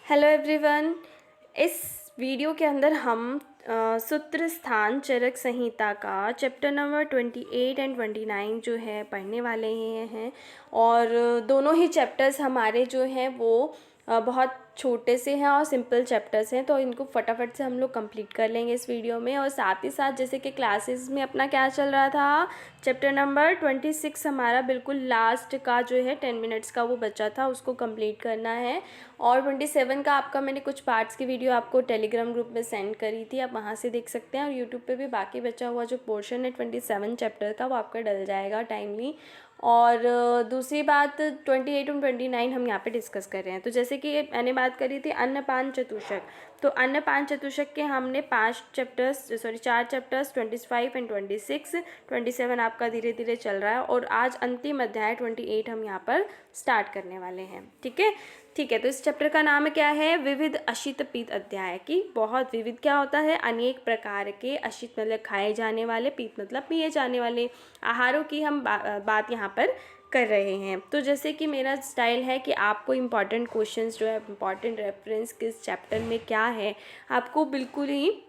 Hello everyone. इस video के अंदर हम सूत्र स्थान चरक संहिता का चैप्टर नंबर 28 एंड 29 जो है पढ़ने वाले हैं। और दोनों ही चैप्टर्स हमारे जो हैं वो बहुत छोटे से हैं और सिंपल चैप्टर्स हैं, तो इनको फटाफट से हम लोग कंप्लीट कर लेंगे इस वीडियो में। और साथ ही साथ जैसे कि क्लासेस में अपना क्या चल रहा था, चैप्टर नंबर 26 हमारा बिल्कुल लास्ट का जो है 10 मिनट्स का वो बचा था, उसको कंप्लीट करना है। और 27 का आपका मैंने कुछ पार्ट्स की वीडियो आपको टेलीग्राम ग्रुप में सेंड करी थी, आप वहाँ से देख सकते हैं। और यूट्यूब पे भी बाकी बचा हुआ जो पोर्शन है 27 चैप्टर का वो आपका डल जाएगा टाइमली। और दूसरी बात 28 और 29 हम यहाँ पे डिस्कस कर रहे हैं। तो जैसे कि मैंने बात करी थी अन्नपान चतुष्क, तो अन्नपान चतुष्क के हमने 4 चैप्टर्स 25 एंड 26, 27 आपका धीरे धीरे चल रहा है। और आज अंतिम अध्याय 28 हम यहाँ पर स्टार्ट करने वाले हैं। ठीक है। तो इस चैप्टर का नाम क्या है, विविध अशित पीत अध्याय। की बहुत विविध क्या होता है, अनेक प्रकार के, अशित मतलब खाए जाने वाले, पीत मतलब पिए जाने वाले आहारों की हम बात यहाँ पर कर रहे हैं। तो जैसे कि मेरा स्टाइल है कि आपको इम्पॉर्टेंट क्वेश्चंस जो है, इम्पॉर्टेंट रेफरेंस किस चैप्टर में क्या है, आपको बिल्कुल ही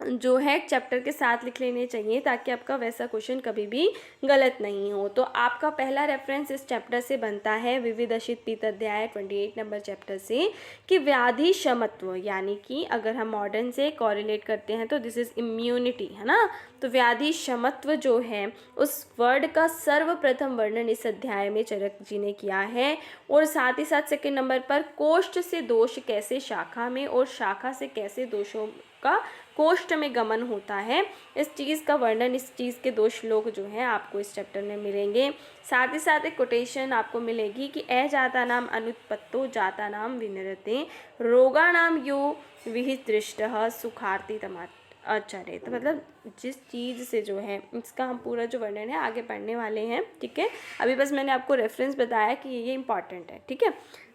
जो है चैप्टर के साथ लिख लेने चाहिए, ताकि आपका वैसा क्वेश्चन कभी भी गलत नहीं हो। तो आपका पहला रेफरेंस इस चैप्टर से बनता है विविध अशित पीत अध्याय 28 नंबर चैप्टर से, कि व्याधि क्षमत्व, यानी कि अगर हम मॉडर्न से कॉरिलेट करते हैं तो दिस इज इम्यूनिटी, है ना। तो व्याधि क्षमत्व जो है उस वर्ड का सर्वप्रथम वर्णन इस अध्याय में चरक जी ने किया है। और साथ ही साथ सेकेंड नंबर पर कोष्ठ से दोष कैसे शाखा में और शाखा से कैसे दोषों का कोष्ठ में गमन होता है, इस चीज़ का वर्णन, इस चीज़ के दो श्लोक जो हैं आपको इस चैप्टर में मिलेंगे। साथ ही साथ एक कोटेशन आपको मिलेगी कि जाता नाम अनुत्पत्तो जाता नाम विनरते रोगा नाम यो विहित दृष्टः सुखार्ति आचार्य। तो मतलब जिस चीज़ से जो है इसका हम पूरा जो वर्णन है आगे पढ़ने वाले हैं। ठीक है, अभी बस मैंने आपको रेफरेंस बताया कि ये इंपॉर्टेंट है। ठीक है,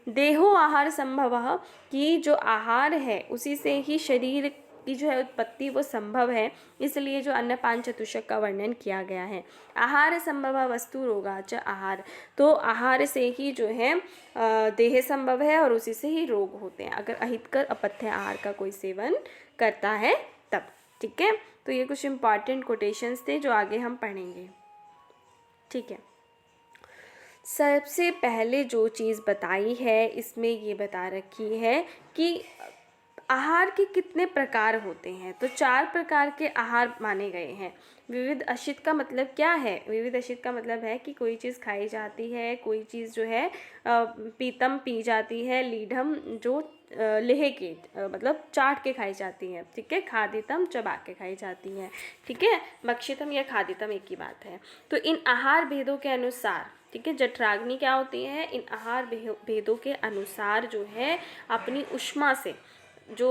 देहो आहार संभव, कि जो आहार है उसी से ही शरीर की जो है उत्पत्ति वो संभव है, इसलिए जो अन्नपान चतुष्क का वर्णन किया गया है। आहार संभव वस्तु रोगाच आहार, तो आहार से ही जो है देह संभव है और उसी से ही रोग होते हैं, अगर अहितकर अपथ्य आहार का कोई सेवन करता है तब। ठीक है, तो ये कुछ इंपॉर्टेंट कोटेशंस थे जो आगे हम पढ़ेंगे। ठीक है, सबसे पहले जो चीज़ बताई है इसमें ये बता रखी है कि आहार के कितने प्रकार होते हैं। तो 4 प्रकार के आहार माने गए हैं। विविध अशित का मतलब क्या है, विविध अशित का मतलब है कि कोई चीज़ खाई जाती है, कोई चीज़ जो है पीतम पी जाती है, लीढम जो लेह के मतलब चाट के खाई जाती है। ठीक है, खादितम चबा के खाई जाती है। ठीक है, भक्षितम या खादितम एक ही बात है। तो इन आहार भेदों के अनुसार, ठीक है, जठराग्नि क्या होती है, इन आहार भेदों के अनुसार जो है अपनी ऊष्मा से जो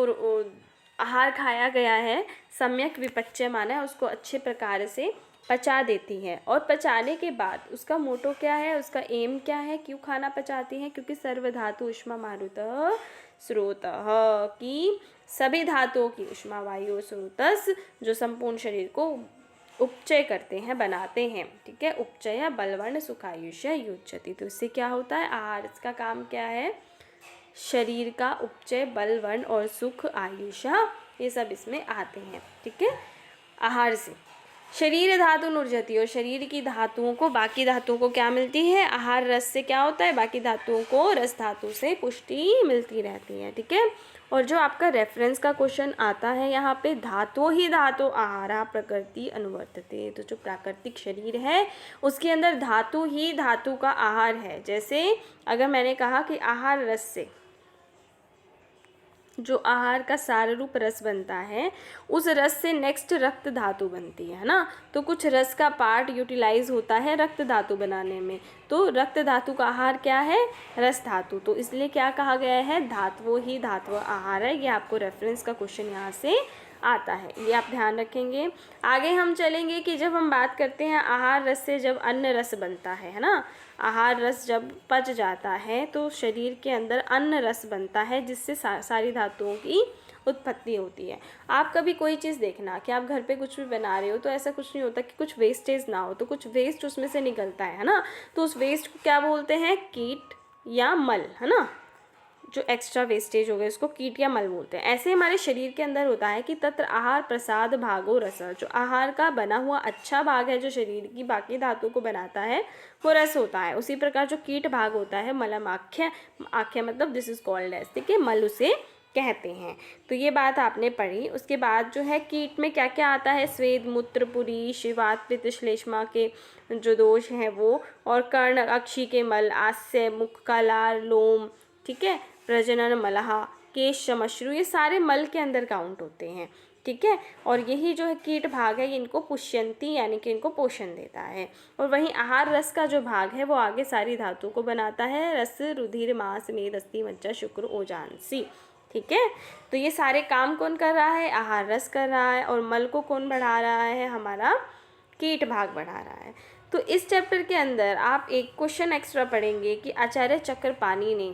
आहार खाया गया है सम्यक विपच्य माना है, उसको अच्छे प्रकार से पचा देती है। और पचाने के बाद उसका मोटो क्या है, उसका एम क्या है, क्यों खाना पचाती है, क्योंकि सर्वधातु ऊष्मा मारुतः स्रोतः, कि सभी धातुओं की ऊष्मा वायु स्रोतस जो संपूर्ण शरीर को उपचय करते हैं, बनाते हैं। ठीक है, उपचय बलवर्ण सुखायुष्य युज्यति, तो इससे क्या होता है, आहार इसका काम क्या है, शरीर का उपचय, बल, वर्ण और सुख, आयुषा, ये सब इसमें आते हैं। ठीक है, आहार से शरीर धातु नुर्जति, और शरीर की धातुओं को, बाकी धातुओं को क्या मिलती है, आहार रस से क्या होता है, बाकी धातुओं को रस धातु से पुष्टि मिलती रहती है। ठीक है, और जो आपका रेफरेंस का क्वेश्चन आता है यहाँ पे, धातु ही धातु आहारा प्रकृति अनुवर्तते, तो जो प्राकृतिक शरीर है उसके अंदर धातु ही धातु का आहार है। जैसे अगर मैंने कहा कि आहार रस से जो आहार का सार रूप रस बनता है, उस रस से नेक्स्ट रक्त धातु बनती है ना, तो कुछ रस का पार्ट यूटिलाइज होता है रक्त धातु बनाने में, तो रक्त धातु का आहार क्या है, रस धातु, तो इसलिए क्या कहा गया है, धातु ही धातु आहार है। ये आपको रेफरेंस का क्वेश्चन यहाँ से आता है, ये आप ध्यान रखेंगे। आगे हम चलेंगे कि जब हम बात करते हैं आहार रस से जब अन्न रस बनता है ना, आहार रस जब पच जाता है तो शरीर के अंदर अन्न रस बनता है, जिससे सारी धातुओं की उत्पत्ति होती है। आप कभी कोई चीज़ देखना कि आप घर पे कुछ भी बना रहे हो तो ऐसा कुछ नहीं होता कि कुछ वेस्टेज ना हो, तो कुछ वेस्ट उसमें से निकलता है ना, तो उस वेस्ट को क्या बोलते हैं, कीट या मल, है ना, जो एक्स्ट्रा वेस्टेज हो गया उसको कीट या मल बोलते हैं। ऐसे हमारे शरीर के अंदर होता है कि तत्र आहार प्रसाद भागो रस, जो आहार का बना हुआ अच्छा भाग है जो शरीर की बाकी धातु को बनाता है वो रस होता है। उसी प्रकार जो कीट भाग होता है मलम आख्य, आख्य मतलब दिस इज कॉल्ड एज, ठीक है, मल उसे कहते हैं। तो ये बात आपने पढ़ी। उसके बाद जो है कीट में क्या क्या आता है, स्वेद मूत्र पुरी शिवात पित्त श्लेष्मा के जो दोष हैं वो, और कर्ण अक्षी के मल, आस्य मुख का लार लोम, ठीक है, प्रजनन मलहा केश श्मश्रु, ये सारे मल के अंदर काउंट होते हैं, ठीक है। और यही जो है कीट भाग है इनको पुष्यंती यानी कि इनको पोषण देता है। और वहीं आहार रस का जो भाग है वो आगे सारी धातु को बनाता है, रस रुधिर मांस मेद अस्थि मज्जा शुक्र ओजांसी, ठीक है। तो ये सारे काम कौन कर रहा है, आहार रस कर रहा है, और मल को कौन बढ़ा रहा है, हमारा कीट भाग बढ़ा रहा है। तो इस चैप्टर के अंदर आप एक क्वेश्चन एक्स्ट्रा पढ़ेंगे कि आचार्य चक्रपाणी ने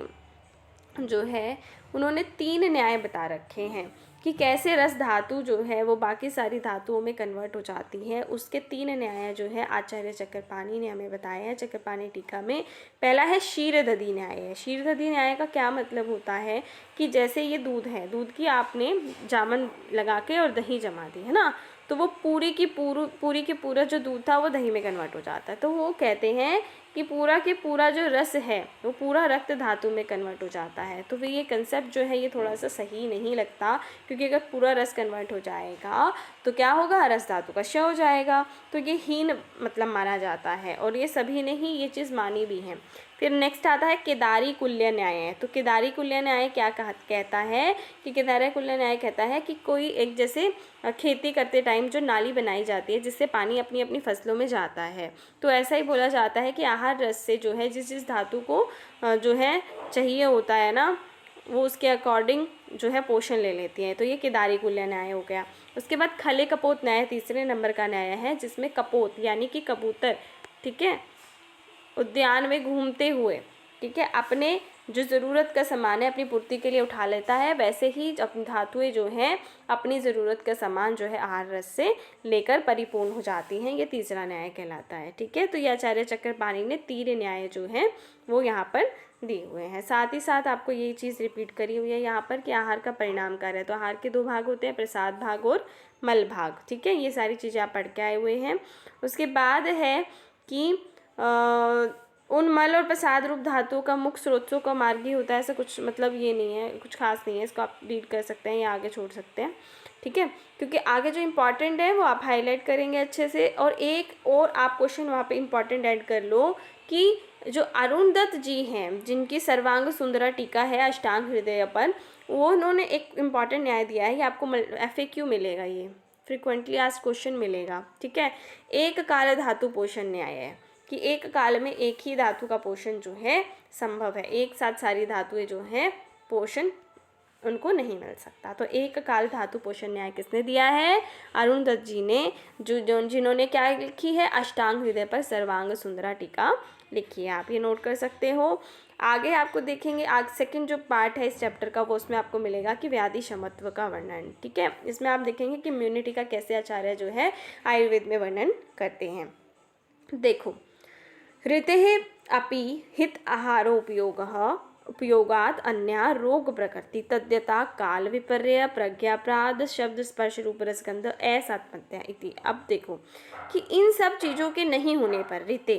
जो है उन्होंने 3 न्याय बता रखे हैं कि कैसे रस धातु जो है वो बाकी सारी धातुओं में कन्वर्ट हो जाती है। उसके 3 न्याय जो है आचार्य चक्रपाणी ने हमें बताए हैं चक्रपाणी टीका में। पहला है क्षीरदधि न्याय है। क्षीरदधि न्याय का क्या मतलब होता है कि जैसे ये दूध है, दूध की आपने जामन लगा के और दही जमा दी है ना, तो वो पूरी की पूरा जो दूध था वो दही में कन्वर्ट हो जाता है। तो वो कहते हैं कि पूरा के पूरा जो रस है वो पूरा रक्त धातु में कन्वर्ट हो जाता है। तो फिर ये कंसेप्ट जो है ये थोड़ा सा सही नहीं लगता, क्योंकि अगर पूरा रस कन्वर्ट हो जाएगा तो क्या होगा, रस धातु का क्षय हो जाएगा। तो ये हीन मतलब माना जाता है, और ये सभी ने ही ये चीज़ मानी भी है। फिर नेक्स्ट आता है केदारी कुल्य न्याय। तो केदारी कुल्य न्याय क्या कहता है कि केदारी कुल्य न्याय कहता है कि कोई एक जैसे खेती करते टाइम जो नाली बनाई जाती है जिससे पानी अपनी अपनी फसलों में जाता है, तो ऐसा ही बोला जाता है कि आहार रस से जो है जिस जिस धातु को जो है चाहिए होता है ना, वो उसके अकॉर्डिंग जो है पोषण ले लेती है। तो ये केदारी कुल्य न्याय हो गया। उसके बाद खले कपोत न्याय तीसरे नंबर का न्याय है, जिसमें कपोत यानी कि कबूतर, ठीक है, उद्यान में घूमते हुए, ठीक है, अपने जो ज़रूरत का सामान है अपनी पूर्ति के लिए उठा लेता है, वैसे ही अपनी धातुएं जो हैं अपनी ज़रूरत का सामान जो है आहार रस से लेकर परिपूर्ण हो जाती हैं। ये तीसरा न्याय कहलाता है, ठीक है। तो ये आचार्य चक्रपाणी ने 3 न्याय जो हैं वो यहाँ पर दिए हुए हैं। साथ ही साथ आपको ये चीज़ रिपीट करी हुई है यहाँ पर कि आहार का परिणाम कार्य है। तो आहार के 2 भाग होते हैं, प्रसाद भाग और मल भाग, ठीक है। ये सारी चीज़ें आप पढ़ के आए हुए हैं। उसके बाद है कि उन मल और प्रसाद रूप धातुओं का मुख्य स्रोतों का मार्गी होता है। ऐसा कुछ मतलब ये नहीं है, कुछ खास नहीं है, इसको आप रीड कर सकते हैं या आगे छोड़ सकते हैं, ठीक है, क्योंकि आगे जो इम्पॉर्टेंट है वो आप हाईलाइट करेंगे अच्छे से। और एक और आप क्वेश्चन वहाँ पे इम्पॉर्टेंट ऐड कर लो कि जो अरुणदत्त जी हैं जिनकी सर्वांग सुंदरा टीका है अष्टांग हृदय पर, वो उन्होंने एक इम्पॉर्टेंट न्याय दिया है। ये आपको FAQ मिलेगा, ये फ्रिक्वेंटली आस्क्ड क्वेश्चन मिलेगा, ठीक है। एक काल धातु पोषण न्याय है कि एक काल में एक ही धातु का पोषण जो है संभव है, एक साथ सारी धातुएं जो हैं पोषण उनको नहीं मिल सकता। तो एक काल धातु पोषण न्याय किसने दिया है, अरुणदत्त जी ने, जिन्होंने क्या लिखी है, अष्टांग हृदय पर सर्वांग सुंदरा टीका लिखी है। आप ये नोट कर सकते हो। आगे आपको देखेंगे, आज सेकंड जो पार्ट है इस चैप्टर का वो उसमें आपको मिलेगा कि व्याधि क्षमत्व का वर्णन, ठीक है। इसमें आप देखेंगे कि इम्यूनिटी का कैसे आचार्य जो है आयुर्वेद में वर्णन करते हैं। देखो, ऋतेः अपि हित उपयोगात् अन्या रोग प्रकृति तद्यथा काल विपर्य प्रज्ञाप्राद शब्द स्पर्श रूप रसगंध असात्मत्या इति। अब देखो कि इन सब चीज़ों के नहीं होने पर ऋते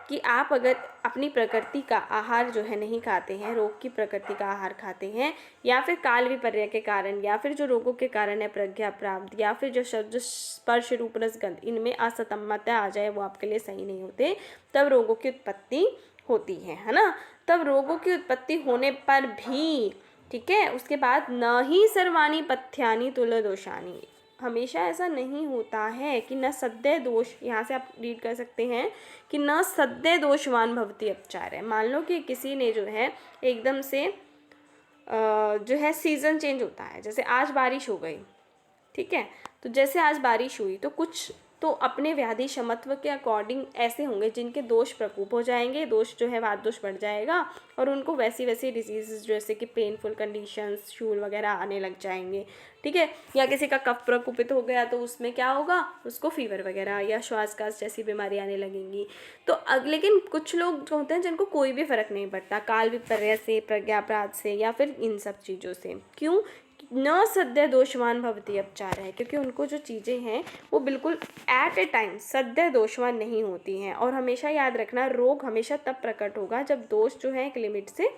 कि आप अगर अपनी प्रकृति का आहार जो है नहीं खाते हैं, रोग की प्रकृति का आहार खाते हैं, या फिर काल विपर्य के कारण, या फिर जो रोगों के कारण है प्रज्ञा प्राप्त, या फिर जो शब्द स्पर्श रूप रसगंध इनमें असतम्यता आ जाए, वो आपके लिए सही नहीं होते, तब रोगों की उत्पत्ति होती है ना। तब रोगों की उत्पत्ति होने पर भी, ठीक है, उसके बाद न ही सर्वाणी पथ्यानि तुल्य दोषानि, हमेशा ऐसा नहीं होता है कि न सद्य दोष, यहाँ से आप रीड कर सकते हैं कि न सद्य दोषवान भवति अपचार है। मान लो कि किसी ने जो है एकदम से जो है सीज़न चेंज होता है, जैसे आज बारिश हो गई, ठीक है, तो जैसे आज बारिश हुई तो कुछ तो अपने व्याधि क्षमत्व के अकॉर्डिंग ऐसे होंगे जिनके दोष प्रकोप हो जाएंगे, दोष जो है वात दोष बढ़ जाएगा और उनको वैसी वैसी डिजीज़ जैसे कि पेनफुल कंडीशंस, शूल वगैरह आने लग जाएंगे, ठीक है। या किसी का कफ प्रकोपित हो गया तो उसमें क्या होगा, उसको फीवर वगैरह या श्वास जैसी बीमारी आने लगेंगी। तो लेकिन कुछ लोग जो होते हैं जिनको कोई भी फर्क नहीं पड़ता काल विपर्य से, प्रज्ञापराध से या फिर इन सब चीज़ों से। क्यों? न सद्य दोषवान भवती अपचार है, क्योंकि उनको जो चीज़ें हैं वो बिल्कुल एट ए टाइम सद्य दोषवान नहीं होती हैं। और हमेशा याद रखना, रोग हमेशा तब प्रकट होगा जब दोष जो है एक लिमिट से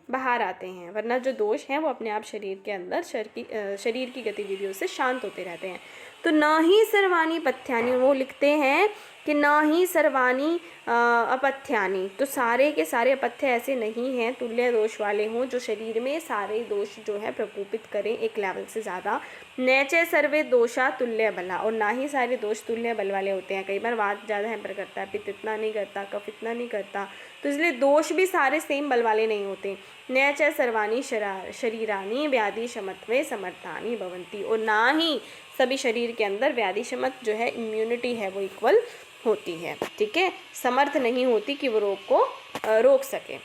बाहर आते हैं, वरना जो दोष हैं वो अपने आप शरीर के अंदर शरीर की गतिविधियों से शांत होते रहते हैं। तो न ही सर्वाणी पथ्यानि, वो लिखते हैं कि न ही सर्वाणी अपथ्यानि, तो सारे के सारे अपथ्य ऐसे नहीं हैं तुल्य दोष वाले हों जो शरीर में सारे दोष जो है प्रकोपित करें एक लेवल से ज़्यादा। नैचे सर्वे दोषा तुल्य बला, और ना ही सारे दोष तुल्य बल वाले होते हैं। कई बार वात ज़्यादा हैम्पर करता है, पित्त इतना नहीं करता, कफ इतना नहीं करता, तो इसलिए दोष भी सारे सेम बल वाले नहीं होते। नैचे सर्वाणी शरीरानी व्याधि क्षमत्वे समर्थानी भवन्ति, और ना ही सभी शरीर के अंदर व्याधि क्षमत जो है इम्यूनिटी है वो इक्वल होती है, ठीक है, समर्थ नहीं होती कि वो रोग को रोक सके।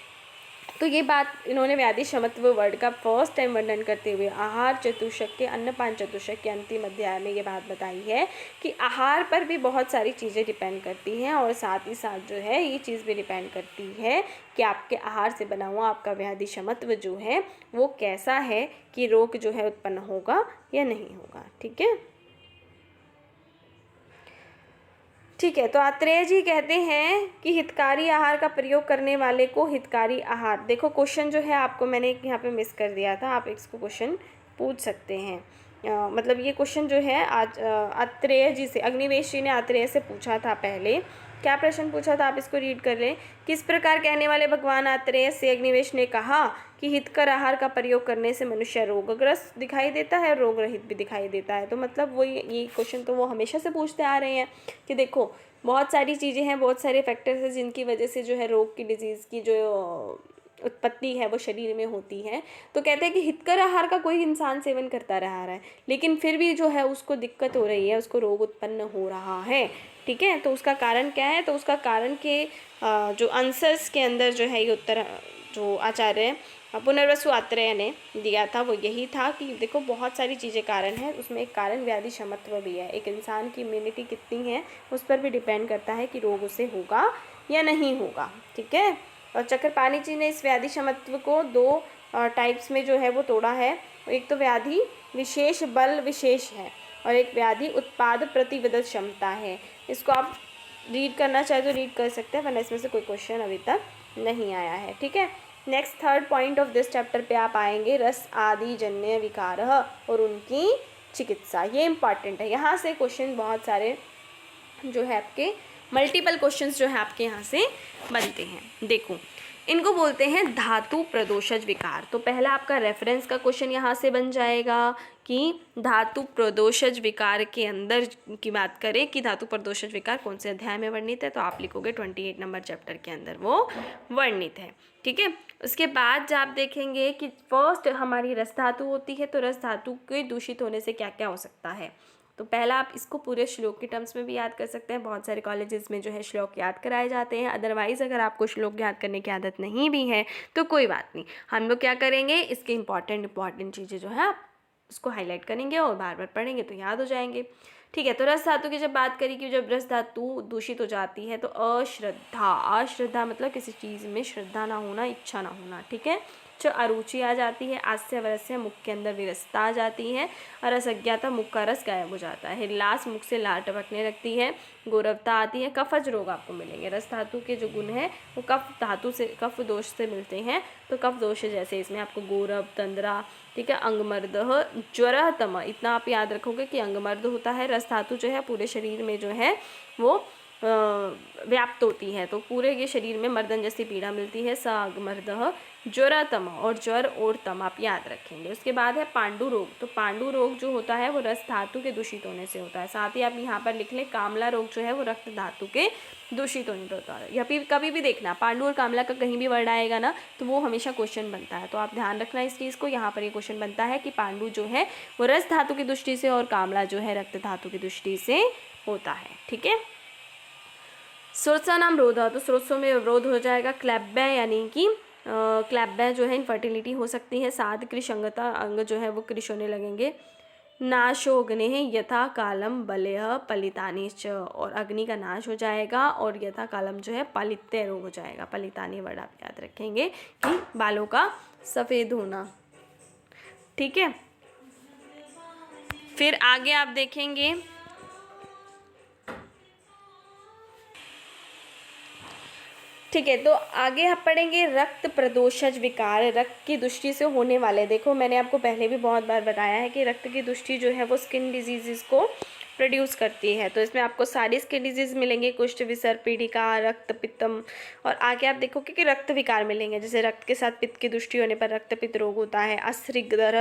तो ये बात इन्होंने व्याधि क्षमत्व वर्ड का फर्स्ट टाइम वर्णन करते हुए आहार चतुष्क के अन्नपान चतुष्क के अंतिम अध्याय में ये बात बताई है कि आहार पर भी बहुत सारी चीज़ें डिपेंड करती हैं, और साथ ही साथ जो है ये चीज़ भी डिपेंड करती है कि आपके आहार से बना हुआ आपका व्याधि क्षमत्व जो है वो कैसा है, कि रोग जो है उत्पन्न होगा या नहीं होगा, ठीक है। ठीक है, तो आत्रेय जी कहते हैं कि हितकारी आहार का प्रयोग करने वाले को हितकारी आहार, देखो क्वेश्चन जो है आपको मैंने यहाँ पे मिस कर दिया था, आप इसको क्वेश्चन पूछ सकते हैं। मतलब ये क्वेश्चन जो है आज आत्रेय जी से, अग्निवेश जी ने आत्रेय से पूछा था पहले। क्या प्रश्न पूछा था आप इसको रीड कर लें। किस प्रकार कहने वाले भगवान आत्रेय से अग्निवेश ने कहा कि हितकर आहार का प्रयोग करने से मनुष्य रोगग्रस्त दिखाई देता है, रोग रहित भी दिखाई देता है। तो मतलब वो ये क्वेश्चन तो वो हमेशा से पूछते आ रहे हैं कि देखो बहुत सारी चीज़ें हैं, बहुत सारे फैक्टर्स हैं जिनकी वजह से जो है रोग की, डिजीज़ की जो उत्पत्ति है वो शरीर में होती है। तो कहते हैं कि हितकर आहार का कोई इंसान सेवन करता रहा है लेकिन फिर भी जो है उसको दिक्कत हो रही है, उसको रोग उत्पन्न हो रहा है, ठीक है। तो उसका कारण क्या है, तो उसका कारण के जो आंसर्स के अंदर जो है ये उत्तर जो आचार्य पुनर्वसु आत्रेय ने दिया था वो यही था कि देखो बहुत सारी चीज़ें कारण हैं, उसमें एक कारण व्याधि क्षमत्व भी है। एक इंसान की इम्यूनिटी कितनी है उस पर भी डिपेंड करता है कि रोग उसे होगा या नहीं होगा, ठीक है। और चक्रपाणी जी ने इस व्याधि क्षमत्व को दो टाइप्स में जो है वो तोड़ा है। एक तो व्याधि विशेष बल विशेष है और एक व्याधि उत्पाद प्रतिविधत क्षमता है। इसको आप रीड करना चाहे तो रीड कर सकते हैं, वरना इसमें से कोई क्वेश्चन अभी तक नहीं आया है, ठीक है। Next third point of this chapter पे आप आएंगे रस आदि जन्य विकार और उनकी चिकित्सा। ये इंपॉर्टेंट है, यहाँ से क्वेश्चन बहुत सारे जो है आपके मल्टीपल क्वेश्चंस जो है आपके यहाँ से बनते हैं। देखो इनको बोलते हैं धातु प्रदोषज विकार। तो पहला आपका रेफरेंस का क्वेश्चन यहाँ से बन जाएगा कि धातु प्रदोषज विकार के अंदर की बात करें कि धातु प्रदोषज विकार कौन से अध्याय में वर्णित है, तो आप लिखोगे 28 नंबर चैप्टर के अंदर वो वर्णित है, ठीक है। उसके बाद जब आप देखेंगे कि फर्स्ट हमारी रस धातु होती है, तो रस धातु के दूषित होने से क्या क्या हो सकता है। तो पहला आप इसको पूरे श्लोक के टर्म्स में भी याद कर सकते हैं। बहुत सारे कॉलेजेस में जो है श्लोक याद कराए जाते हैं। अदरवाइज़ अगर आपको श्लोक याद करने की आदत नहीं भी है तो कोई बात नहीं, हम लोग क्या करेंगे इसके इंपॉर्टेंट चीज़ें जो है आप उसको हाईलाइट करेंगे और बार बार पढ़ेंगे तो याद हो जाएंगे, ठीक है। तो रस धातु की जब बात करें कि जब रस धातु दूषित हो जाती है तो अश्रद्धा मतलब किसी चीज़ में श्रद्धा ना होना, इच्छा ना होना, ठीक है। जो अरुचि आ जाती है, आस्य वरस्य मुख के अंदर विरसता आ जाती है, रसज्ञाता मुख का रस गायब हो जाता है, लास मुख से लार टपकने लगती है, गौरवता आती है, कफज रोग आपको मिलेंगे। रस धातु के जो गुण हैं वो कफ धातु से, कफ दोष से मिलते हैं। तो कफ दोष जैसे इसमें आपको गौरव, तंद्रा, ठीक है, अंगमर्द, ज्वर, तम, इतना आप याद रखोगे कि अंगमर्द होता है। रस धातु जो है पूरे शरीर में जो है वो व्याप्त होती है, तो पूरे ये शरीर में मर्दन जैसी पीड़ा मिलती है। सागमर्द, ज्वरतम, और ज्वर और तम आप याद रखेंगे। उसके बाद है पांडु रोग। तो पांडु रोग जो होता है वो रस धातु के दूषित होने से होता है। साथ ही आप यहाँ पर लिख लें कामला रोग जो है वो रक्त धातु के दूषित होने से होता है। या फिर कभी भी देखना पांडु और कामला का कहीं भी वर्ड आएगा ना तो वो हमेशा क्वेश्चन बनता है, तो आप ध्यान रखना इस चीज़ को। यहाँ पर ये क्वेश्चन बनता है कि पांडु जो है वो रस धातु की दृष्टि से और कामला जो है रक्त धातु की दृष्टि से होता है। ठीक है, स्रोतसानाम रोधा, तो स्रोतों में अवरोध हो जाएगा। क्लैब्य यानी कि क्लैब्य जो है इनफर्टिलिटी हो सकती है। साध कृशंगता, अंग जो है वो कृश होने लगेंगे। नाशोग्ने यथा कालम बलयः पलितानि च, और अग्नि का नाश हो जाएगा और यथा कालम जो है पालित्य रोग हो जाएगा। पलितानि वर्ड आप याद रखेंगे कि बालों का सफ़ेद होना। ठीक है, फिर आगे आप देखेंगे ठीक है, तो आगे आप पढ़ेंगे रक्त प्रदोषज विकार, रक्त की दृष्टि से होने वाले। देखो मैंने आपको पहले भी बहुत बार बताया है कि रक्त की दृष्टि जो है वो स्किन डिजीज़ को प्रोड्यूस करती है। तो इसमें आपको सारी स्किन डिजीज़ मिलेंगे, कुष्ठ, विसर, पीड़िका, रक्त पित्तम, और आगे आप देखोगे कि रक्त विकार मिलेंगे। जैसे रक्त के साथ पित्त की दृष्टि होने पर रक्त पित्त रोग होता है। अस्रिग्दर,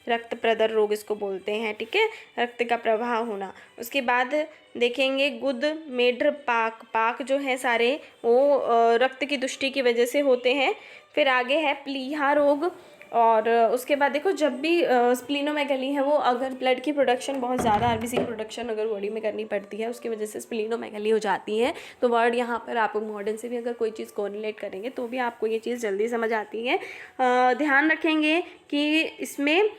रक्त प्रदर रोग इसको बोलते हैं। ठीक है, रक्त का प्रवाह होना। उसके बाद देखेंगे गुद, मेढ्र, पाक, पाक जो है सारे वो रक्त की दृष्टि की वजह से होते हैं। फिर आगे है प्लीहा रोग, और उसके बाद देखो जब भी स्प्लीनोमेगली है वो अगर ब्लड की प्रोडक्शन बहुत ज़्यादा, आरबीसी की प्रोडक्शन अगर बॉडी में करनी पड़ती है उसकी वजह से स्प्लीनोमेगली हो जाती है। तो वर्ड यहाँ पर आप मॉडर्न से भी अगर कोई चीज़ कोरिलेट करेंगे तो भी आपको ये चीज़ जल्दी समझ आती है। ध्यान रखेंगे कि इसमें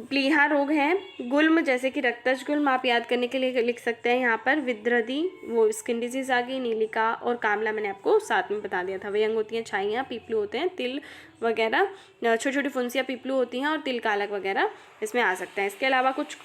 प्लीहा रोग है। गुल्म जैसे कि रक्तज गुल्म आप याद करने के लिए लिख सकते हैं यहाँ पर। विद्रदी वो स्किन डिजीज़ आ गई। नीलिका और कामला मैंने आपको साथ में बता दिया था। व्यंग होती हैं छाइयाँ, पीपलू होते हैं, तिल वगैरह, छोटी छोटी फुंसियाँ पीपलू होती हैं, और तिल कालक वगैरह इसमें आ सकते हैं। इसके अलावा कुछ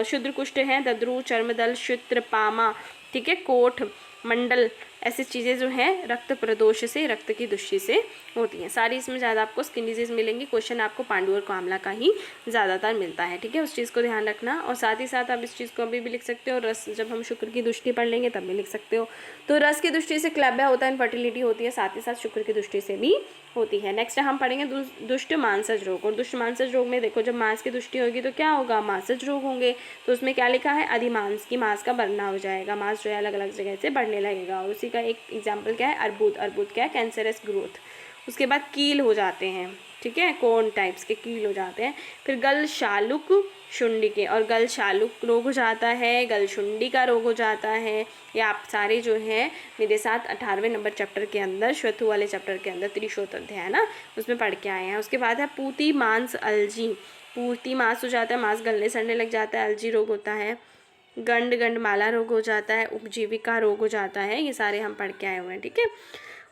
शुद्र कुष्ठ हैं, दद्रु, चर्मदल, शुत्र, पामा, ठीक है, कोठ, मंडल, ऐसी चीज़ें जो हैं रक्त प्रदोष से, रक्त की दृष्टि से होती हैं। सारी इसमें ज़्यादा आपको स्किन डिजीज़ मिलेंगी। क्वेश्चन आपको पांडु और कामला का ही ज़्यादातर मिलता है। ठीक है, उस चीज़ को ध्यान रखना। और साथ ही साथ आप इस चीज़ को अभी भी लिख सकते हो, रस जब हम शुक्र की दृष्टि पढ़ लेंगे तब भी लिख सकते हो। तो रस की दृष्टि से क्लैब्य होता है, इनफर्टिलिटी होती है, साथ ही साथ शुक्र की दृष्टि से भी होती है। नेक्स्ट हम पढ़ेंगे दुष्ट मांसज रोग। और दुष्ट मांसज रोग में देखो जब मांस की दृष्टि होगी तो क्या होगा, मांसज रोग होंगे। तो उसमें क्या लिखा है, अधिमांस की मांस का बढ़ना हो जाएगा। मांस जो है अलग अलग जगह से बढ़ने लगेगा। और उसी का एक एग्जाम्पल क्या है, अर्बुद। अर्बुद क्या है, कैंसरस ग्रोथ। उसके बाद कील हो जाते हैं, ठीक है, कोन टाइप्स के कील हो जाते हैं। फिर गल शालुक शुंडी के, और गल शालुक रोग हो जाता है, गल शुंडी का रोग हो जाता है। ये आप सारे जो है मेरे साथ 18वें नंबर चैप्टर के अंदर, श्वथु वाले चैप्टर के अंदर, त्रिशोत अध्याय है ना, उसमें पढ़ के आए हैं। उसके बाद है पूती मांस अलजी। पूर्ति मांस हो जाता है, मांस गलने सड़ने लग जाता है। अलजी रोग होता है। गंड गंडमाला रोग हो जाता है। उपजीविका रोग हो जाता है। ये सारे हम पढ़ के आए हुए हैं। ठीक है,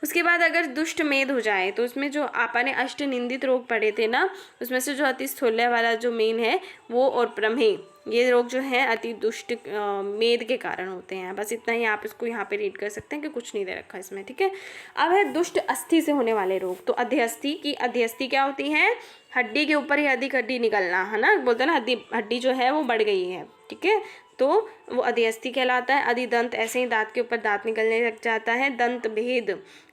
उसके बाद अगर दुष्ट मेद हो जाए तो उसमें जो आपने अष्ट निंदित रोग पढ़े थे ना, उसमें से जो अति स्थूल्य वाला जो मेन है वो, और प्रमेह, ये रोग जो है अति दुष्ट मेद के कारण होते हैं। बस इतना ही आप इसको यहाँ पे रीड कर सकते हैं कि कुछ नहीं दे रखा इसमें। ठीक है, अब है दुष्ट अस्थि से होने वाले रोग। तो अध्यस्थि की, अध्यस्थि क्या होती है, हड्डी के ऊपर ही अधिक हड्डी निकलना, है ना, बोलते हैं ना हड्डी जो है वो बढ़ गई है। ठीक है, तो वो अध्यस्थि कहलाता है। अधिदंत, ऐसे ही दांत के ऊपर दांत निकलने लग जाता है। दंत भेद,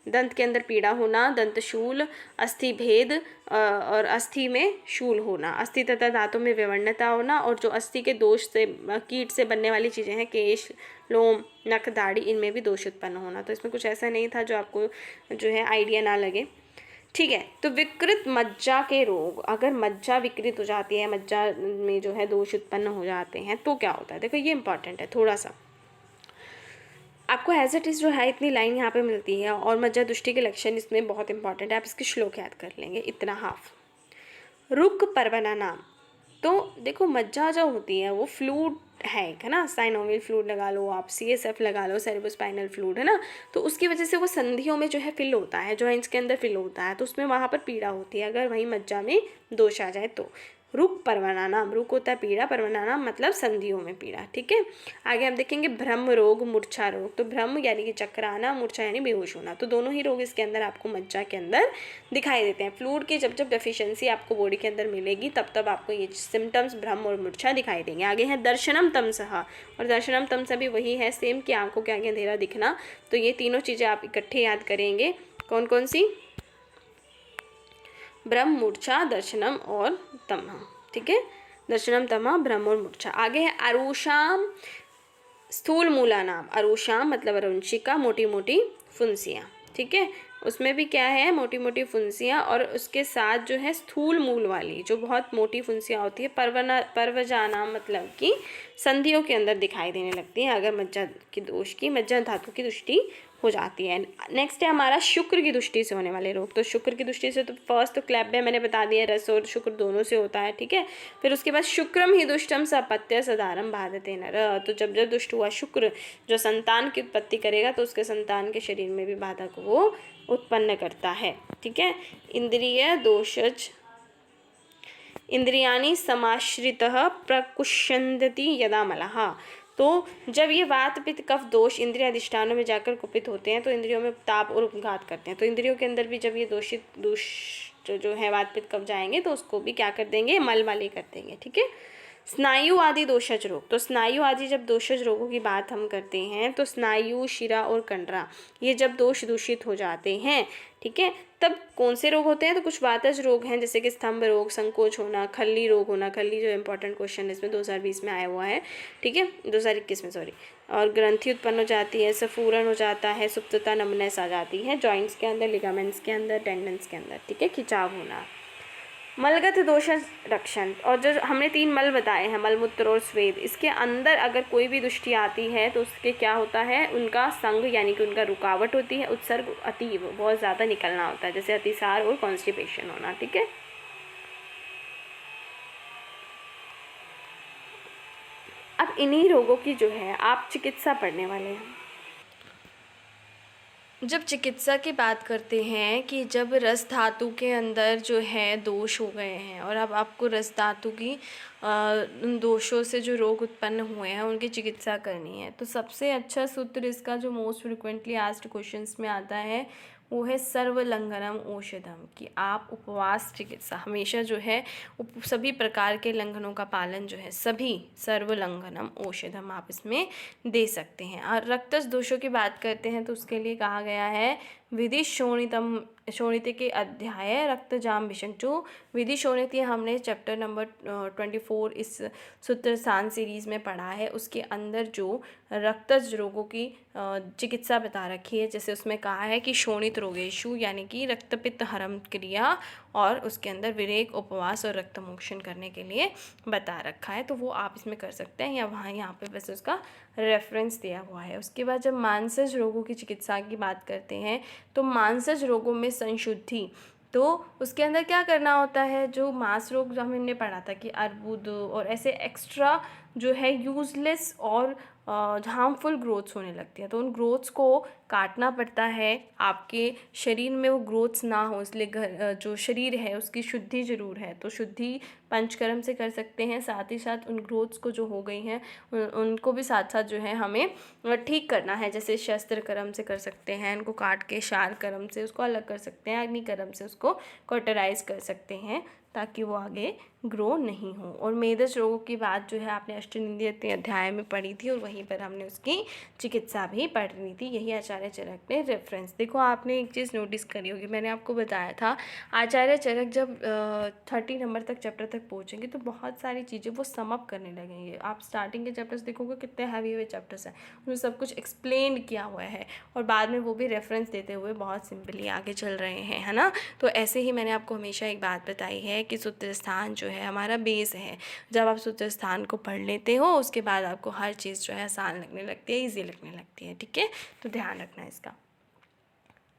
दंत के अंदर पीड़ा होना। दंत शूल, अस्थि भेद, और अस्थि में शूल होना। अस्थि तथा दांतों में विवर्णता होना। और जो अस्थि के दोष से, कीट से बनने वाली चीज़ें हैं, केश, लोम, नख, दाढ़ी, इनमें भी दोष उत्पन्न होना। तो इसमें कुछ ऐसा नहीं था जो आपको जो है आइडिया ना लगे। ठीक है, तो विकृत मज्जा के रोग, अगर मज्जा विकृत हो जाती है, मज्जा में जो है दोष उत्पन्न हो जाते हैं तो क्या होता है। देखो ये इंपॉर्टेंट है थोड़ा सा, आपको एज इट इज़ जो है इतनी लाइन यहाँ पे मिलती है। और मज्जा दुष्टि के लक्षण इसमें बहुत इंपॉर्टेंट है, आप इसके श्लोक याद कर लेंगे, इतना हाफ। रुक परवना नाम, तो देखो मज्जा जो होती है वो फ्लूड है ना, साइनोवियल फ्लूड लगा लो आप, CSF लगा लो, सेरेब्रोस्पाइनल फ्लूड, है ना। तो उसकी वजह से वो संधियों में जो है फिल होता है, जॉइंट्स के अंदर फिल होता है, तो उसमें वहाँ पर पीड़ा होती है अगर वहीं मज्जा में दोष आ जाए तो। रुक परवना नाम, रुक होता है पीड़ा, परवना नाम मतलब संधियों में पीड़ा। ठीक है, आगे हम देखेंगे भ्रम रोग, मूर्छा रोग। तो भ्रम यानी कि चक्कर आना, मूर्छा यानी बेहोश होना। तो दोनों ही रोग इसके अंदर आपको मज्जा के अंदर दिखाई देते हैं। फ्लूइड की जब जब डेफिशिएंसी आपको बॉडी के अंदर मिलेगी तब तब आपको ये सिम्टम्स भ्रम और मूर्छा दिखाई देंगे। आगे है दर्शनम तमसः, और दर्शनम तमसः भी वही है सेम कि आंखों के आगे अंधेरा दिखना। तो ये तीनों चीज़ें आप इकट्ठे याद करेंगे। कौन कौन सी, भ्रम, मूर्छा, दर्शनम और तमः। ठीक है, दर्शनम, तमः, भ्रम और मूर्छा। आगे है अरुषाम स्थूल मूला नाम। अरुषाम मतलब अरुंशिका, मोटी मोटी फुंसियाँ। ठीक है, उसमें भी क्या है, मोटी मोटी फुंसियाँ, और उसके साथ जो है स्थूल मूल वाली जो बहुत मोटी फुंसियाँ होती है परवजाना, मतलब कि संधियों के अंदर दिखाई देने लगती हैं अगर मज्जा धातु की दृष्टि हो जाती है। नेक्स्ट है हमारा शुक्र की दृष्टि से होने वाले रोग। तो शुक्र की दृष्टि से तो फर्स्ट तो क्लैब्य मैंने बता दिया, रस और शुक्र दोनों से होता है, ठीक है। फिर उसके बाद शुक्रम ही दुष्टम सपत्य सदारम बाधते नर। तो जब जब दुष्ट हुआ शुक्र जो संतान की उत्पत्ति करेगा तो उसके संतान के शरीर में भी बाधा को वो उत्पन्न करता है, ठीक है। इंद्रिय दोषज इंद्रियाणि समाश्रितः प्रकुशंदति यदा मलः। तो जब ये वात पित्त कफ दोष इंद्रिय अधिष्ठानों में जाकर कुपित होते हैं तो इंद्रियों में ताप और उपघात करते हैं। तो इंद्रियों के अंदर भी जब ये दुष्ट जो है वात पित्त कफ जाएंगे तो उसको भी क्या कर देंगे, मल वाले कर देंगे, ठीक है। स्नायु आदि दोषज रोग। तो स्नायु आदि जब दोषज रोगों की बात हम करते हैं तो स्नायु, शिरा और कंडरा ये जब दोष दूषित हो जाते हैं, ठीक है, तब कौन से रोग होते हैं, तो कुछ वातज रोग हैं जैसे कि स्तंभ रोग, संकोच होना, खल्ली रोग होना। खल्ली जो इंपॉर्टेंट क्वेश्चन इसमें 2020 में आया हुआ है, ठीक है, 2021 में सॉरी। और ग्रंथि उत्पन्न हो जाती है, सफूरन हो जाता है, सुप्तता नमनेस आ जाती है जॉइंट्स के अंदर, लिगामेंट्स के अंदर, टेंडन्स के अंदर, ठीक है, खिंचाव होना। मलगत दोष रक्षण, और जो हमने 3 मल बताए हैं, मलमूत्र और स्वेद, इसके अंदर अगर कोई भी दृष्टि आती है तो उसके क्या होता है, उनका संग यानी कि उनका रुकावट होती है, उत्सर्ग अतीव बहुत ज़्यादा निकलना होता है, जैसे अतिसार और कॉन्स्टिपेशन होना, ठीक है। अब इन्हीं रोगों की जो है आप चिकित्सा पढ़ने वाले हैं। जब चिकित्सा की बात करते हैं कि जब रस धातु के अंदर जो है दोष हो गए हैं और अब आपको रस धातु की उन दोषों से जो रोग उत्पन्न हुए हैं उनकी चिकित्सा करनी है, तो सबसे अच्छा सूत्र इसका जो मोस्ट फ्रिक्वेंटली आस्क्ड क्वेश्चंस में आता है वो है सर्वलंघनम औषधम, कि आप उपवास चिकित्सा हमेशा जो है सभी प्रकार के लंघनों का पालन जो है सभी सर्वलंघनम औषधम आप इसमें दे सकते हैं। और रक्तज दोषों की बात करते हैं तो उसके लिए कहा गया है विधि शोणित के अध्याय रक्तजाम विषम। जो विधि शोणित हमने चैप्टर नंबर 24 इस सूत्रस्थान सीरीज़ में पढ़ा है, उसके अंदर जो रक्तज रोगों की चिकित्सा बता रखी है, जैसे उसमें कहा है कि शोणित रोगेशु यानी कि रक्तपित्त हरण क्रिया, और उसके अंदर विरेक, उपवास और रक्तमोक्षण करने के लिए बता रखा है, तो वो आप इसमें कर सकते हैं या वहाँ यहाँ पे बस उसका रेफरेंस दिया हुआ है। उसके बाद जब मांसज रोगों की चिकित्सा की बात करते हैं तो मांसज रोगों में संशुद्धि, तो उसके अंदर क्या करना होता है, जो मांस रोग जो हमने पढ़ा था कि अर्बुद और ऐसे एक्स्ट्रा जो है यूजलेस और हार्मफुल ग्रोथ्स होने लगती हैं, तो उन ग्रोथ्स को काटना पड़ता है आपके शरीर में वो ग्रोथ्स ना हो, इसलिए जो शरीर है उसकी शुद्धि ज़रूर है, तो शुद्धि पंचकर्म से कर सकते हैं। साथ ही साथ उन ग्रोथ्स को जो हो गई हैं उनको भी साथ साथ जो है हमें ठीक करना है, जैसे शस्त्र कर्म से कर सकते हैं, इनको काट के शार कर्म से उसको अलग कर सकते हैं, अग्नि कर्म से उसको कॉटराइज कर सकते हैं ताकि वो आगे ग्रो नहीं हो। और मेदस रोगों की बात जो है आपने अष्टनिंद्रिय अध्याय में पढ़ी थी और वहीं पर हमने उसकी चिकित्सा भी पढ़नी थी, यही आचार्य चरक ने रेफरेंस। देखो आपने एक चीज़ नोटिस करी होगी, मैंने आपको बताया था आचार्य चरक जब 30 नंबर तक चैप्टर तक पहुँचेंगे तो बहुत सारी चीज़ें वो समअप करने लगेंगे। आप स्टार्टिंग के चैप्टर्स देखोगे कितने हैवी हुए चैप्टर्स हैं, उसमें सब कुछ एक्सप्लेन किया हुआ है और बाद में वो भी रेफरेंस देते हुए बहुत सिंपली आगे चल रहे हैं, है ना। तो ऐसे ही मैंने आपको हमेशा एक बात बताई है कि सूत्र स्थान जो है हमारा बेस है। जब आप सूत्र स्थान को पढ़ लेते हो उसके बाद आपको हर चीज़ जो है आसान लगने लगती है, ईजी लगने लगती है, ठीक है, तो ध्यान रखना इसका।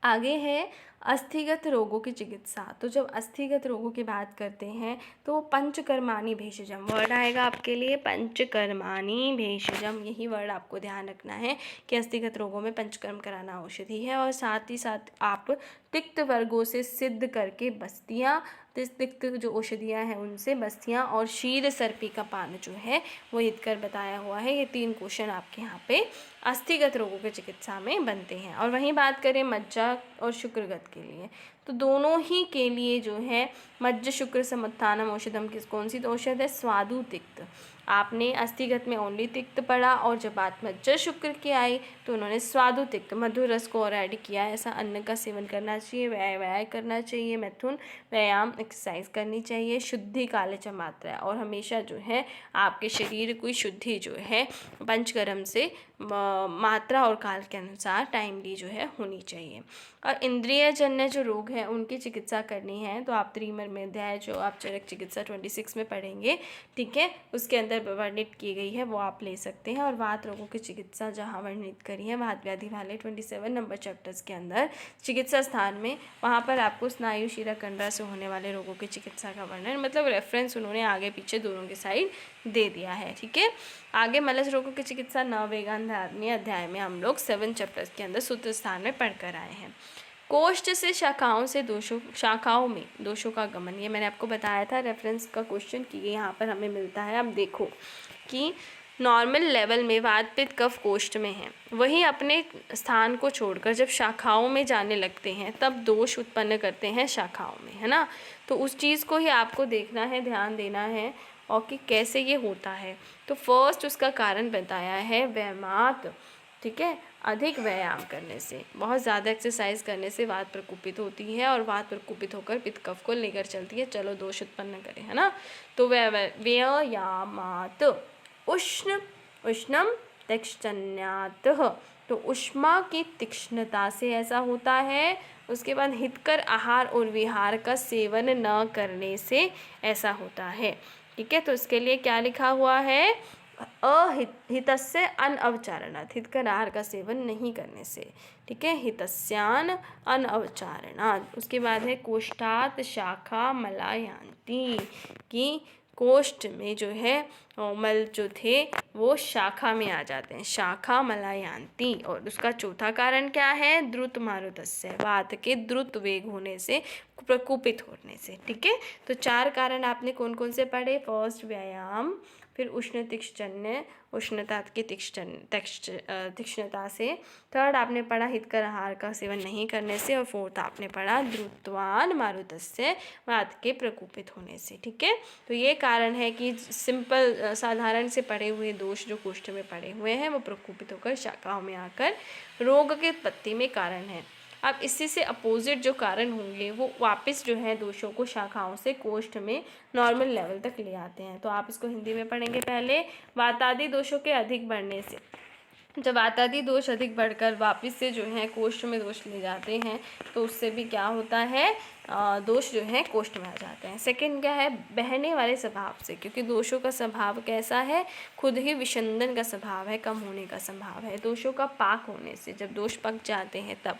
आगे है अस्थिगत रोगों की चिकित्सा। तो जब अस्थिगत रोगों की बात करते हैं तो पंचकर्माणि भेषजम वर्ड आएगा आपके लिए, पंचकर्माणि भेषजम, यही वर्ड आपको ध्यान रखना है कि अस्थिगत रोगों में पंचकर्म कराना औषधि है। और साथ ही साथ आप तिक्त वर्गों से सिद्ध करके बस्तियाँ, तिक्त जो औषधियाँ हैं उनसे बस्तियाँ और शीर सर्पी का पान जो है वो हितकर बताया हुआ है। ये 3 क्वेश्चन आपके यहाँ पे अस्थिगत रोगों की चिकित्सा में बनते हैं। और वहीं बात करें मज्जा और शुक्रगत के लिए, तो दोनों ही के लिए जो है मज्ज शुक्र समुत्थानम औषधम कौन सी औषध है? स्वादु तिक्त। आपने अस्थिगत में ओनली तिक्त पढ़ा और जब बात मज्ज शुक्र की आई तो उन्होंने स्वादु तिक्त मधुर रस को और ऐड किया। ऐसा अन्न का सेवन करना चाहिए, व्यायाम करना चाहिए, मैथुन व्यायाम एक्सरसाइज करनी चाहिए, शुद्धि काले च मात्रा, और हमेशा जो है आपके शरीर की शुद्धि जो है पंचकर्म से मात्रा और काल के अनुसार टाइमली जो है होनी चाहिए। और इंद्रिय जन्य जो रोग हैं उनकी चिकित्सा करनी है तो आप त्रिमर्म अध्याय जो आप चरक चिकित्सा 26 में पढ़ेंगे, ठीक है, उसके अंदर वर्णित की गई है, वो आप ले सकते हैं। और वात रोगों की चिकित्सा जहाँ वर्णित करी है वात व्याधि वाले 27 नंबर चैप्टर्स के अंदर चिकित्सा स्थान में, वहाँ पर आपको स्नायु शिरा कंडरा से होने वाले रोगों की चिकित्सा का वर्णन, मतलब रेफरेंस उन्होंने आगे पीछे दोनों की साइड दे दिया है, ठीक है। आगे मलज रोगों की चिकित्सा नववेगांधारणी अध्याय में हम लोग 7 चैप्टर्स के अंदर सूत्र स्थान में पढ़कर आए हैं। कोष्ठ से शाखाओं से दोषों, शाखाओं में दोषों का गमन, ये मैंने आपको बताया था, रेफरेंस का क्वेश्चन की यहाँ पर हमें मिलता है। अब देखो कि नॉर्मल लेवल में वात पित्त कफ कोष्ठ में है, वही अपने स्थान को छोड़कर जब शाखाओं में जाने लगते हैं तब दोष उत्पन्न करते हैं शाखाओं में, है ना। तो उस चीज़ को ही आपको देखना है, ध्यान देना है और कि कैसे ये होता है। तो फर्स्ट उसका कारण बताया है व्यायामात, ठीक है, अधिक व्यायाम करने से, बहुत ज़्यादा एक्सरसाइज करने से वात प्रकोपित होती है और वात प्रकोपित होकर पित्त कफ को लेकर चलती है, चलो दोष उत्पन्न करें, है ना। तो व्यायामात उष्णम तीक्ष्णन्यात, तो उष्मा की तीक्ष्णता से ऐसा होता है। उसके बाद हितकर आहार और विहार का सेवन न करने से ऐसा होता है, ठीक है। तो इसके लिए क्या लिखा हुआ है? हितस्य अनवचारणात्, हितकर आहार का सेवन नहीं करने से, ठीक है, हितस्यान अनवचारणात्। उसके बाद है कोष्ठात शाखा मलायांति, कि कोष्ठ में जो है मल जो थे वो शाखा में आ जाते हैं, शाखा मलायांति। और उसका चौथा कारण क्या है? द्रुत मारुतस्य, वात के द्रुत वेग होने से, प्रकोपित होने से, ठीक है। तो 4 कारण आपने कौन कौन से पढ़े? फर्स्ट व्यायाम, फिर उष्ण तीक्ष्णजन्य, उष्णता की तीक्ष्णता से, थर्ड आपने पढ़ा हितकर आहार का सेवन नहीं करने से, और फोर्थ आपने पढ़ा द्रुतवान मारुतस्य, वात के प्रकोपित होने से, ठीक है। तो ये कारण है कि सिंपल साधारण से पड़े हुए दोष जो कोष्ठ में पड़े हुए हैं वो प्रकोपित होकर शाखाओं में आकर रोग के उत्पत्ति में कारण है। अब इसी से अपोजिट जो कारण होंगे वो वापस जो है दोषों को शाखाओं से कोष्ठ में नॉर्मल लेवल तक ले आते हैं। तो आप इसको हिंदी में पढ़ेंगे पहले, वातादि दोषों के अधिक बढ़ने से, जब वातादि दोष अधिक बढ़कर वापस से जो है कोष्ठ में दोष ले जाते हैं तो उससे भी क्या होता है? दोष जो है कोष्ठ में आ जाते हैं। सेकंड क्या है? बहने वाले स्वभाव से, क्योंकि दोषों का स्वभाव कैसा है? खुद ही विषंदन का स्वभाव है, कम होने का स्वभाव है। दोषों का पाक होने से, जब दोष पक जाते हैं तब,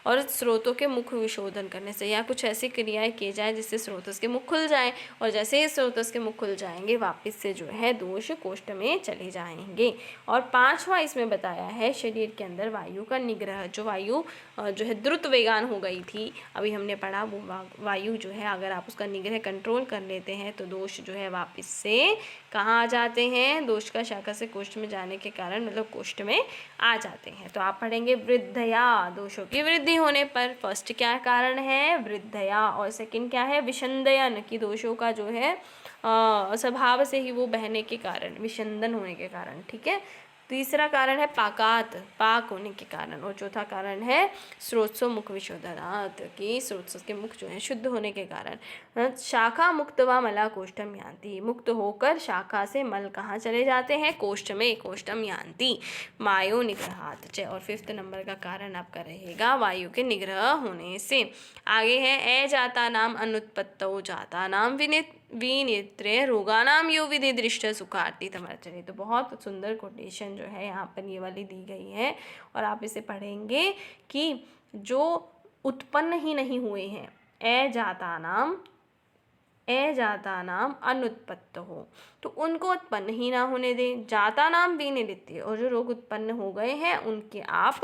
और स्रोतों के मुख विशोधन करने से, या कुछ ऐसी क्रियाएं की जाए जिससे स्रोतस के मुख खुल जाएं, और जैसे ही स्रोतस के मुख खुल जाएंगे वापस से जो है दोष कोष्ठ में चले जाएंगे। और 5वां इसमें बताया है शरीर के अंदर वायु का निग्रह, जो वायु जो है द्रुत वेगान हो गई थी, अभी हमने पढ़ा, वो वायु जो है अगर आप उसका निग्रह कंट्रोल कर लेते हैं तो दोष जो है वापस से कहाँ आ जाते हैं? दोष का शाखा से कोष्ठ में जाने के कारण, मतलब कोष्ठ में आ जाते हैं। तो आप पढ़ेंगे वृद्धया, दोषों की वृद्धि होने पर। फर्स्ट क्या कारण है? वृद्धया। और सेकंड क्या है? विषंदयन, की दोषों का जो है स्वभाव से ही वो बहने के कारण, विषंदन होने के कारण, ठीक है। तीसरा कारण है पाकात, पाक होने के कारण। और चौथा कारण है स्रोतसो मुख विशोधनात्, कि स्रोत के मुख जो है शुद्ध होने के कारण। शाखा मुक्त व मला कोष्ठम यान्ति, मुक्त होकर शाखा से मल कहाँ चले जाते हैं? कोष्ठ में, कोष्ठम यान्ति वायु निग्रहात्। और 5th नंबर का कारण आपका रहेगा वायु के निग्रह होने से। आगे है जाता नाम अनुत्पत्तौ जाता नाम विनित्रे रोगानाम यो विधि दृष्ट सुखार्ति तमर्चने। तो बहुत सुंदर कोटेशन जो है यहाँ पर ये वाली दी गई है, और आप इसे पढ़ेंगे कि जो उत्पन्न ही नहीं हुए हैं, ए जाता नाम अनुत्पत्त हो, तो उनको उत्पन्न ही ना होने दें। जाता नाम विनिवृत्ति, और जो रोग उत्पन्न हो गए हैं उनके आप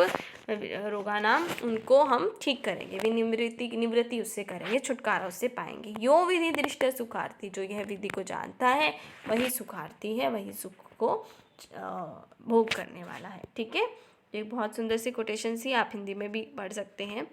रोगानाम, उनको हम ठीक करेंगे, निवृत्ति उससे करेंगे, छुटकारा उससे पाएंगे। यो विधि दृष्ट सुखार्थी, जो यह विधि को जानता है वही सुखार्थी है, वही सुख को भोग करने वाला है, ठीक है। एक बहुत सुंदर सी कोटेशन सी, आप हिंदी में भी पढ़ सकते हैं।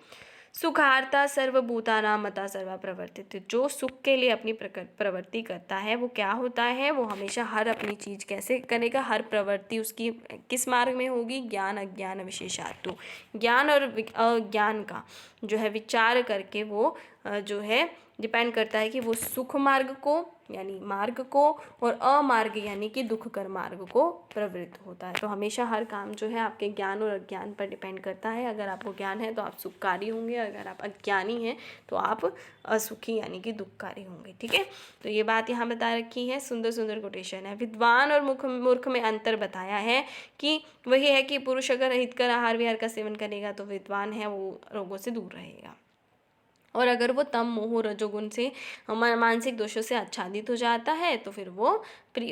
सुखार्ता सर्वभूतानां मता सर्वा प्रवर्तित, जो सुख के लिए अपनी प्रवृत्ति करता है वो क्या होता है, वो हमेशा हर अपनी चीज़ कैसे करेगा, हर प्रवृत्ति उसकी किस मार्ग में होगी, ज्ञान अज्ञान विशेषातु, ज्ञान और अज्ञान का जो है विचार करके वो जो है डिपेंड करता है कि वो सुख मार्ग को यानी मार्ग को और अमार्ग यानी कि दुख कर मार्ग को प्रवृत्त होता है। तो हमेशा हर काम जो है आपके ज्ञान और अज्ञान पर डिपेंड करता है। अगर आपको ज्ञान है तो आप सुखकारी होंगे, अगर आप अज्ञानी हैं तो आप असुखी यानी कि दुखकारी होंगे। ठीक है, तो ये बात यहाँ बता रखी है। सुंदर सुंदर कोटेशन है। विद्वान और मूर्ख में अंतर बताया है कि वही है कि पुरुष अगर हितकर आहार विहार का सेवन करेगा तो विद्वान है वो रोगों से दूर रहेगा, और अगर वो तम मोह रजोगुण से मानसिक दोषों से आच्छादित हो जाता है तो फिर वो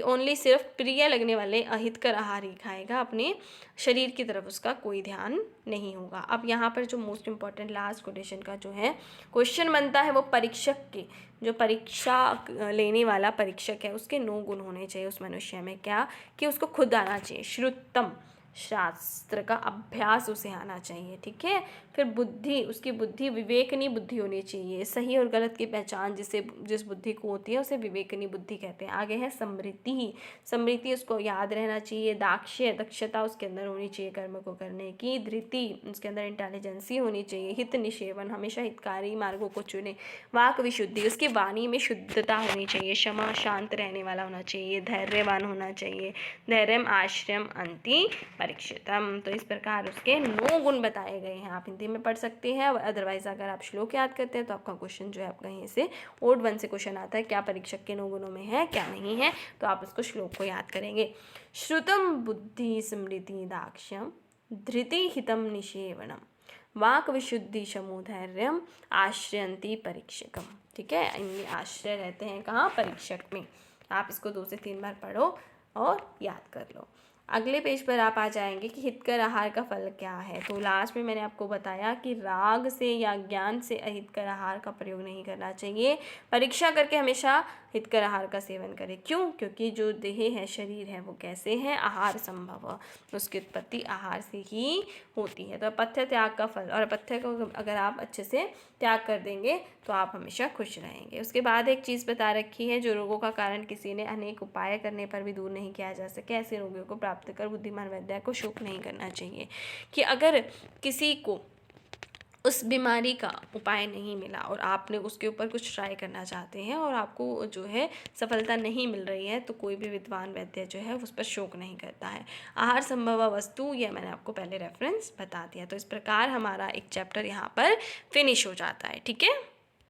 ओनली सिर्फ प्रिय लगने वाले अहितकर आहार ही खाएगा, अपने शरीर की तरफ उसका कोई ध्यान नहीं होगा। अब यहाँ पर जो मोस्ट इम्पॉर्टेंट लास्ट कोटेशन का जो है क्वेश्चन बनता है वो परीक्षक के, जो परीक्षा लेने वाला परीक्षक है उसके 9 गुण होने चाहिए उस मनुष्य में। क्या कि उसको खुद आना चाहिए, श्रुतम शास्त्र का अभ्यास उसे आना चाहिए। ठीक है, फिर बुद्धि, उसकी बुद्धि विवेकनी बुद्धि होनी चाहिए, सही और गलत की पहचान जिस बुद्धि को होती है उसे विवेकनी बुद्धि कहते हैं। आगे है समृद्धि, समृद्धि उसको याद रहना चाहिए। दाक्ष्य, दक्षता उसके अंदर होनी चाहिए कर्म को करने की। धृति, उसके अंदर इंटेलिजेंसी होनी चाहिए। हित निषेवन, हमेशा हितकारी मार्गों को चुने। वाक विशुद्धि, उसकी वाणी में शुद्धता होनी चाहिए। क्षमा, शांत रहने वाला होना चाहिए। धैर्यवान होना चाहिए। धैर्यम आश्रयम अंति परीक्षितम। तो इस प्रकार उसके 9 गुण बताए गए हैं। आप हिंदी में पढ़ सकते हैं, अदरवाइज अगर आप श्लोक याद करते हैं तो आपका क्वेश्चन जो है आपका यहीं से ओड 1 से क्वेश्चन आता है क्या परीक्षक के 9 गुणों में है क्या नहीं है, तो आप उसको श्लोक को याद करेंगे। श्रुतम बुद्धि स्मृति दाक्ष्यम धृति हितम निषेवनम वाक विशुद्धि शमो धैर्यम आश्रयंती परीक्षकम। ठीक है, इनमें आश्रय रहते हैं कहाँ, परीक्षक में। आप इसको 2 से 3 बार पढ़ो और याद कर लो। अगले पेज पर आप आ जाएंगे कि हितकर आहार का फल क्या है। तो लास्ट में मैंने आपको बताया कि राग से या ज्ञान से अहितकर आहार का प्रयोग नहीं करना चाहिए। परीक्षा करके हमेशा हितकर आहार का सेवन करें। क्यों? क्योंकि जो देह है, शरीर है, वो कैसे है, आहार संभव, उसकी उत्पत्ति आहार से ही होती है। तो अपथ्य त्याग का फल, और अपथ्य को अगर आप अच्छे से त्याग कर देंगे तो आप हमेशा खुश रहेंगे। उसके बाद एक चीज़ बता रखी है, जो रोगों का कारण किसी ने अनेक उपाय करने पर भी दूर नहीं किया जा सके, ऐसे रोगियों को प्राप्त कर बुद्धिमान वैद्य को शोक नहीं करना चाहिए। कि अगर किसी को उस बीमारी का उपाय नहीं मिला और आपने उसके ऊपर कुछ ट्राई करना चाहते हैं और आपको जो है सफलता नहीं मिल रही है, तो कोई भी विद्वान वैद्य जो है उस पर शोक नहीं करता है। आहार संभव वस्तु, यह मैंने आपको पहले रेफरेंस बता दिया। तो इस प्रकार हमारा एक चैप्टर यहाँ पर फिनिश हो जाता है। ठीक है।